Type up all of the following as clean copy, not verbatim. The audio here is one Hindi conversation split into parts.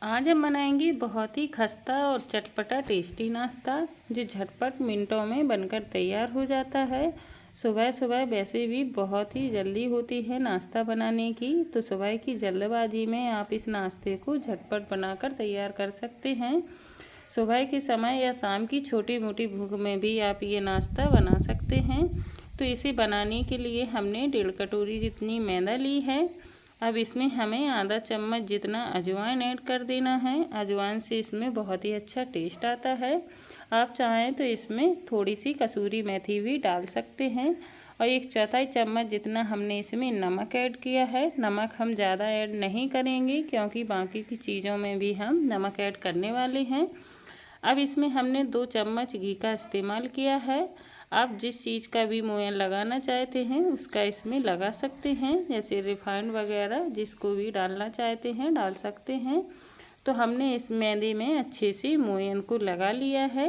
आज हम बनाएंगे बहुत ही खस्ता और चटपटा टेस्टी नाश्ता जो झटपट मिनटों में बनकर तैयार हो जाता है। सुबह सुबह वैसे भी बहुत ही जल्दी होती है नाश्ता बनाने की, तो सुबह की जल्दबाजी में आप इस नाश्ते को झटपट बनाकर तैयार कर सकते हैं। सुबह के समय या शाम की छोटी मोटी भूख में भी आप ये नाश्ता बना सकते हैं। तो इसे बनाने के लिए हमने 1.5 कटोरी जितनी मैदा ली है। अब इसमें हमें आधा चम्मच जितना अजवाइन ऐड कर देना है। अजवाइन से इसमें बहुत ही अच्छा टेस्ट आता है। आप चाहें तो इसमें थोड़ी सी कसूरी मेथी भी डाल सकते हैं। और 1/4 चम्मच जितना हमने इसमें नमक ऐड किया है। नमक हम ज़्यादा ऐड नहीं करेंगे क्योंकि बाकी की चीज़ों में भी हम नमक ऐड करने वाले हैं। अब इसमें हमने 2 चम्मच घी का इस्तेमाल किया है। आप जिस चीज़ का भी मोयन लगाना चाहते हैं उसका इसमें लगा सकते हैं, जैसे रिफाइंड वगैरह जिसको भी डालना चाहते हैं डाल सकते हैं। तो हमने इस मैदे में अच्छे से मोयन को लगा लिया है।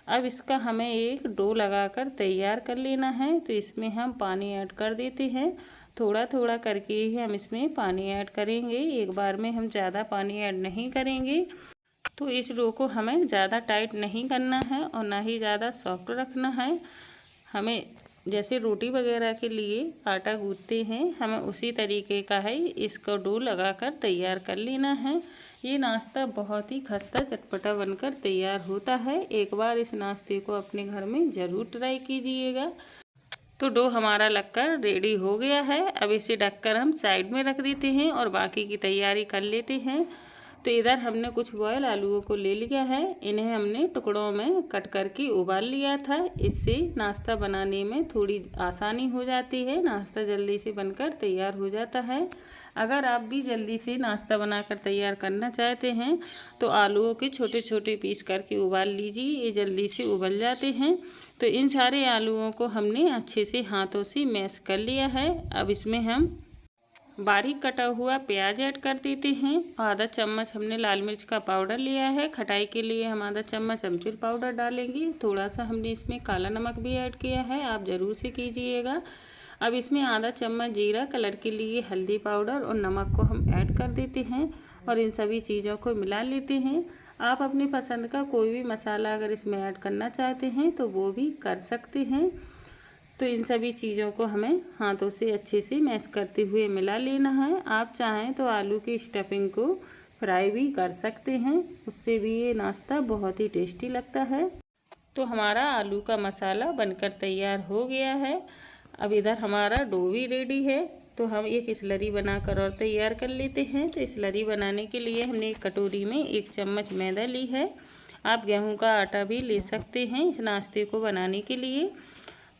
अब इसका हमें एक डो लगाकर तैयार कर लेना है। तो इसमें हम पानी ऐड कर देते हैं। थोड़ा थोड़ा करके ही हम इसमें पानी ऐड करेंगे, एक बार में हम ज़्यादा पानी ऐड नहीं करेंगे। तो इस डो को हमें ज़्यादा टाइट नहीं करना है और ना ही ज़्यादा सॉफ्ट रखना है। हमें जैसे रोटी वगैरह के लिए आटा गूंथते हैं, हमें उसी तरीके का है इसका डो लगाकर तैयार कर लेना है। ये नाश्ता बहुत ही खस्ता चटपटा बनकर तैयार होता है। एक बार इस नाश्ते को अपने घर में ज़रूर ट्राई कीजिएगा। तो डो हमारा लगकर रेडी हो गया है। अब इसे ढककर हम साइड में रख देते हैं और बाकी की तैयारी कर लेते हैं। तो इधर हमने कुछ बॉयल आलूओं को ले लिया है। इन्हें हमने टुकड़ों में कट करके उबाल लिया था। इससे नाश्ता बनाने में थोड़ी आसानी हो जाती है, नाश्ता जल्दी से बनकर तैयार हो जाता है। अगर आप भी जल्दी से नाश्ता बनाकर तैयार करना चाहते हैं तो आलूओं के छोटे छोटे पीस करके उबाल लीजिए, ये जल्दी से उबल जाते हैं। तो इन सारे आलूओं को हमने अच्छे से हाथों से मैश कर लिया है। अब इसमें हम बारीक कटा हुआ प्याज ऐड कर देते हैं। आधा चम्मच हमने लाल मिर्च का पाउडर लिया है। खटाई के लिए हम आधा चम्मच अमचूर पाउडर डालेंगे। थोड़ा सा हमने इसमें काला नमक भी ऐड किया है, आप ज़रूर से कीजिएगा। अब इसमें आधा चम्मच जीरा, कलर के लिए हल्दी पाउडर और नमक को हम ऐड कर देते हैं और इन सभी चीज़ों को मिला लेते हैं। आप अपनी पसंद का कोई भी मसाला अगर इसमें ऐड करना चाहते हैं तो वो भी कर सकते हैं। तो इन सभी चीज़ों को हमें हाथों से अच्छे से मैश करते हुए मिला लेना है। आप चाहें तो आलू की स्टफिंग को फ्राई भी कर सकते हैं, उससे भी ये नाश्ता बहुत ही टेस्टी लगता है। तो हमारा आलू का मसाला बनकर तैयार हो गया है। अब इधर हमारा डो भी रेडी है। तो हम एक स्लरी बनाकर और तैयार कर लेते हैं। तो स्लरी बनाने के लिए हमने एक कटोरी में 1 चम्मच मैदा ली है। आप गेहूँ का आटा भी ले सकते हैं इस नाश्ते को बनाने के लिए।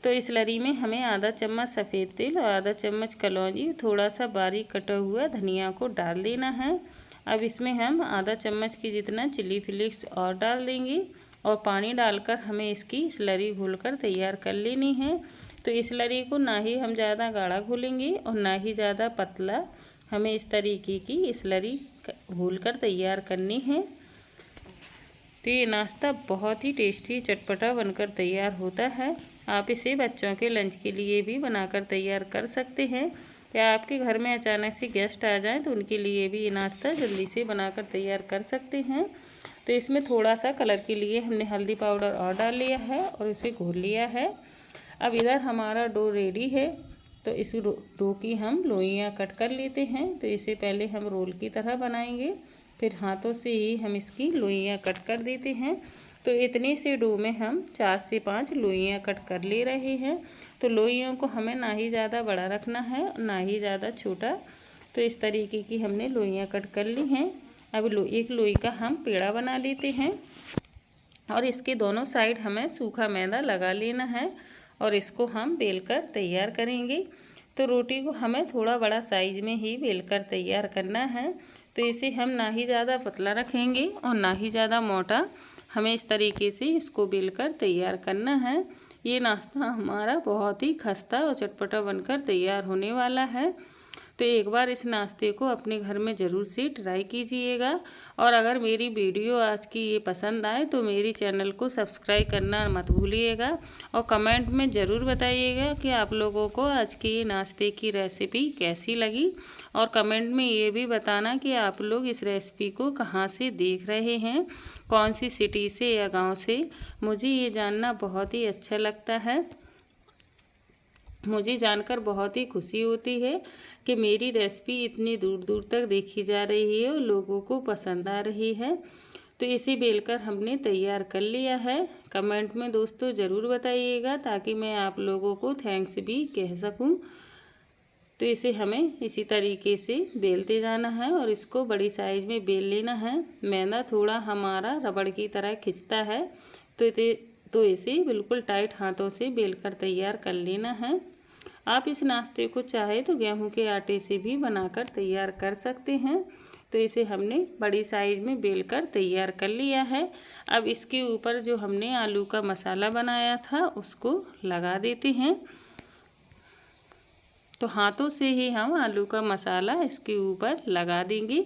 तो इस स्लरी में हमें आधा चम्मच सफ़ेद तिल और आधा चम्मच कलौंजी, थोड़ा सा बारीक कटा हुआ धनिया को डाल देना है। अब इसमें हम आधा चम्मच की जितना चिली फ्लेक्स और डाल देंगे और पानी डालकर हमें इसकी स्लरी घोलकर तैयार कर लेनी है। तो इस स्लरी को ना ही हम ज़्यादा गाढ़ा घोलेंगे और ना ही ज़्यादा पतला, हमें इस तरीके की स्लरी घोलकर तैयार करनी है। तो ये नाश्ता बहुत ही टेस्टी चटपटा बनकर तैयार होता है। आप इसे बच्चों के लंच के लिए भी बनाकर तैयार कर सकते हैं, या आपके घर में अचानक से गेस्ट आ जाएं तो उनके लिए भी ये नाश्ता जल्दी से बनाकर तैयार कर सकते हैं। तो इसमें थोड़ा सा कलर के लिए हमने हल्दी पाउडर और डाल लिया है और इसे घोल लिया है। अब इधर हमारा डो रेडी है। तो इस डो की हम लोइयाँ कट कर लेते हैं। तो इसे पहले हम रोल की तरह बनाएंगे, फिर हाथों से ही हम इसकी लोइयाँ कट कर देते हैं। तो इतने से डो में हम 4 से 5 लोइयाँ कट कर ले रहे हैं। तो लोइयों को हमें ना ही ज़्यादा बड़ा रखना है ना ही ज़्यादा छोटा। तो इस तरीके की हमने लोइयाँ कट कर ली हैं। अब एक लोई का हम पेड़ा बना लेते हैं और इसके दोनों साइड हमें सूखा मैदा लगा लेना है और इसको हम बेलकर तैयार करेंगे। तो रोटी को हमें थोड़ा बड़ा साइज में ही बेलकर तैयार करना है। तो इसे हम ना ही ज़्यादा पतला रखेंगे और ना ही ज़्यादा मोटा, हमें इस तरीके से इसको बेलकर तैयार करना है। ये नाश्ता हमारा बहुत ही खस्ता और चटपटा बनकर तैयार होने वाला है। तो एक बार इस नाश्ते को अपने घर में ज़रूर से ट्राई कीजिएगा। और अगर मेरी वीडियो आज की ये पसंद आए तो मेरी चैनल को सब्सक्राइब करना मत भूलिएगा और कमेंट में ज़रूर बताइएगा कि आप लोगों को आज की ये नाश्ते की रेसिपी कैसी लगी। और कमेंट में ये भी बताना कि आप लोग इस रेसिपी को कहाँ से देख रहे हैं, कौन सी सिटी से या गाँव से। मुझे ये जानना बहुत ही अच्छा लगता है। मुझे जानकर बहुत ही खुशी होती है कि मेरी रेसिपी इतनी दूर दूर तक देखी जा रही है और लोगों को पसंद आ रही है। तो इसे बेलकर हमने तैयार कर लिया है। कमेंट में दोस्तों ज़रूर बताइएगा ताकि मैं आप लोगों को थैंक्स भी कह सकूं। तो इसे हमें इसी तरीके से बेलते जाना है और इसको बड़ी साइज़ में बेल लेना है। मैदा थोड़ा हमारा रबड़ की तरह खिंचता है तो इसे बिल्कुल टाइट हाथों से बेलकर तैयार कर लेना है। आप इस नाश्ते को चाहे तो गेहूं के आटे से भी बनाकर तैयार कर सकते हैं। तो इसे हमने बड़ी साइज़ में बेलकर तैयार कर लिया है। अब इसके ऊपर जो हमने आलू का मसाला बनाया था उसको लगा देते हैं। तो हाथों से ही हम आलू का मसाला इसके ऊपर लगा देंगे।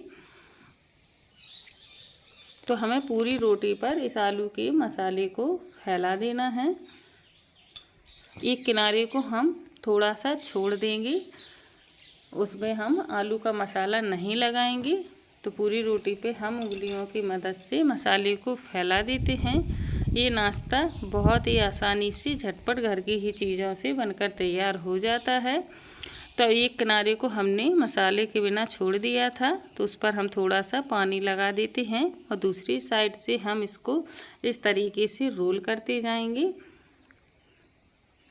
तो हमें पूरी रोटी पर इस आलू के मसाले को फैला देना है। एक किनारे को हम थोड़ा सा छोड़ देंगे, उसमें हम आलू का मसाला नहीं लगाएंगे। तो पूरी रोटी पे हम उंगलियों की मदद से मसाले को फैला देते हैं। ये नाश्ता बहुत ही आसानी से झटपट घर की ही चीज़ों से बनकर तैयार हो जाता है। तो एक किनारे को हमने मसाले के बिना छोड़ दिया था, तो उस पर हम थोड़ा सा पानी लगा देते हैं और दूसरी साइड से हम इसको इस तरीके से रोल करते जाएंगे।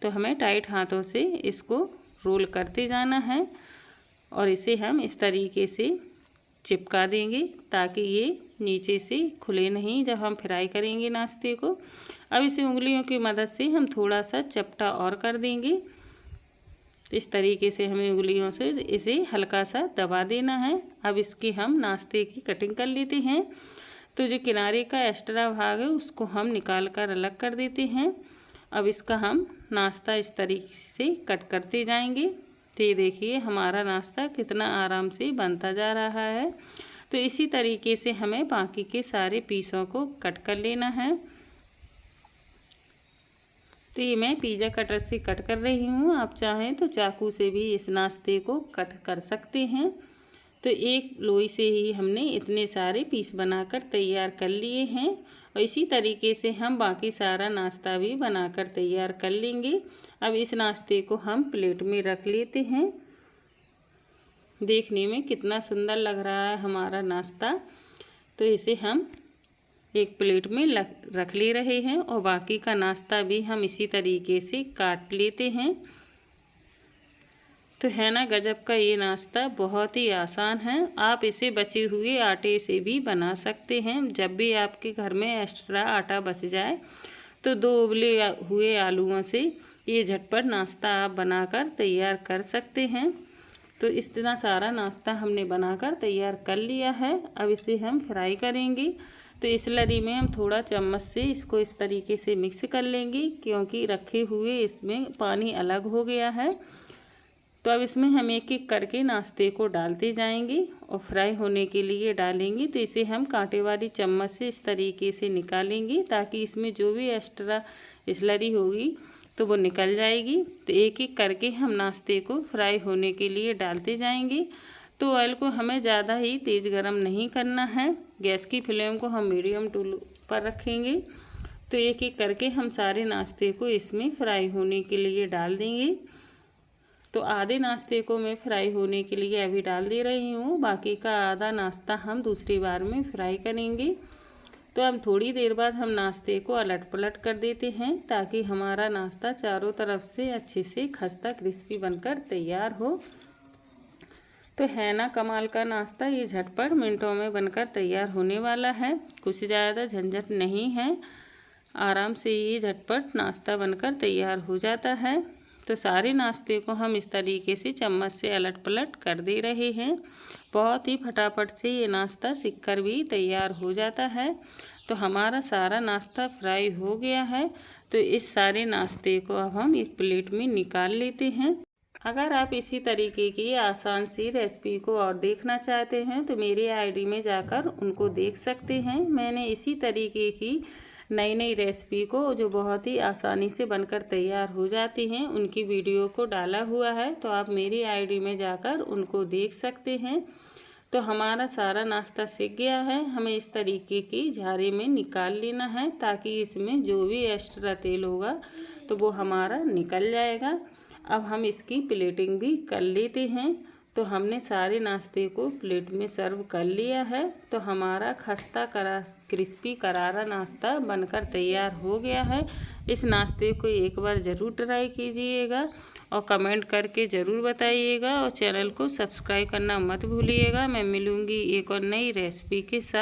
तो हमें टाइट हाथों से इसको रोल करते जाना है और इसे हम इस तरीके से चिपका देंगे ताकि ये नीचे से खुले नहीं जब हम फ्राई करेंगे नाश्ते को। अब इसे उंगलियों की मदद से हम थोड़ा सा चपटा और कर देंगे। इस तरीके से हमें उंगलियों से इसे हल्का सा दबा देना है। अब इसकी हम नाश्ते की कटिंग कर लेते हैं। तो जो किनारे का एक्स्ट्रा भाग है उसको हम निकाल कर अलग कर देते हैं। अब इसका हम नाश्ता इस तरीके से कट करते जाएंगे। तो ये देखिए हमारा नाश्ता कितना आराम से बनता जा रहा है। तो इसी तरीके से हमें बाकी के सारे पीसों को कट कर लेना है। तो ये मैं पिज़्ज़ा कटर से कट कर रही हूँ। आप चाहें तो चाकू से भी इस नाश्ते को कट कर सकते हैं। तो एक लोई से ही हमने इतने सारे पीस बनाकर तैयार कर लिए हैं और इसी तरीके से हम बाकी सारा नाश्ता भी बनाकर तैयार कर लेंगे। अब इस नाश्ते को हम प्लेट में रख लेते हैं। देखने में कितना सुंदर लग रहा है हमारा नाश्ता। तो इसे हम एक प्लेट में रख ले रहे हैं और बाकी का नाश्ता भी हम इसी तरीके से काट लेते हैं। तो है ना गजब का ये नाश्ता, बहुत ही आसान है। आप इसे बचे हुए आटे से भी बना सकते हैं। जब भी आपके घर में एक्स्ट्रा आटा बच जाए तो 2 उबले हुए आलूओं से ये झटपट नाश्ता आप बनाकर तैयार कर सकते हैं। तो इतना सारा नाश्ता हमने बनाकर तैयार कर लिया है। अब इसे हम फ्राई करेंगे। तो इस लरी में हम थोड़ा चम्मच से इसको इस तरीके से मिक्स कर लेंगे क्योंकि रखे हुए इसमें पानी अलग हो गया है। तो अब इसमें हम एक एक करके नाश्ते को डालते जाएंगे और फ्राई होने के लिए डालेंगे। तो इसे हम कांटे वाली चम्मच से इस तरीके से निकालेंगे ताकि इसमें जो भी एक्स्ट्रा स्लरी होगी तो वो निकल जाएगी। तो एक एक करके हम नाश्ते को फ्राई होने के लिए डालते जाएंगे। तो ऑयल को हमें ज़्यादा ही तेज़ गरम नहीं करना है। गैस की फ्लेम को हम मीडियम टू पर रखेंगे। तो एक एक करके हम सारे नाश्ते को इसमें फ्राई होने के लिए डाल देंगे। तो आधे नाश्ते को मैं फ्राई होने के लिए अभी डाल दे रही हूँ, बाकी का आधा नाश्ता हम दूसरी बार में फ्राई करेंगे। तो अब थोड़ी देर बाद हम नाश्ते को अलट पलट कर देते हैं ताकि हमारा नाश्ता चारों तरफ से अच्छे से खस्ता क्रिस्पी बनकर तैयार हो। तो है ना कमाल का नाश्ता, ये झटपट मिनटों में बनकर तैयार होने वाला है। कुछ ज़्यादा झंझट नहीं है, आराम से ये झटपट नाश्ता बनकर तैयार हो जाता है। तो सारे नाश्ते को हम इस तरीके से चम्मच से अलट पलट कर दे रहे हैं। बहुत ही फटाफट से ये नाश्ता सिककर भी तैयार हो जाता है। तो हमारा सारा नाश्ता फ्राई हो गया है। तो इस सारे नाश्ते को अब हम एक प्लेट में निकाल लेते हैं। अगर आप इसी तरीके की आसान सी रेसिपी को और देखना चाहते हैं तो मेरी आईडी में जाकर उनको देख सकते हैं। मैंने इसी तरीके की नई नई रेसिपी को जो बहुत ही आसानी से बनकर तैयार हो जाती हैं उनकी वीडियो को डाला हुआ है, तो आप मेरी आईडी में जाकर उनको देख सकते हैं। तो हमारा सारा नाश्ता सिक गया है। हमें इस तरीके की झारे में निकाल लेना है ताकि इसमें जो भी एक्स्ट्रा तेल होगा तो वो हमारा निकल जाएगा। अब हम इसकी प्लेटिंग भी कर लेते हैं। तो हमने सारे नाश्ते को प्लेट में सर्व कर लिया है। तो हमारा खस्ता क्रिस्पी करारा नाश्ता बनकर तैयार हो गया है। इस नाश्ते को एक बार ज़रूर ट्राई कीजिएगा और कमेंट करके ज़रूर बताइएगा और चैनल को सब्सक्राइब करना मत भूलिएगा। मैं मिलूँगी एक और नई रेसिपी के साथ।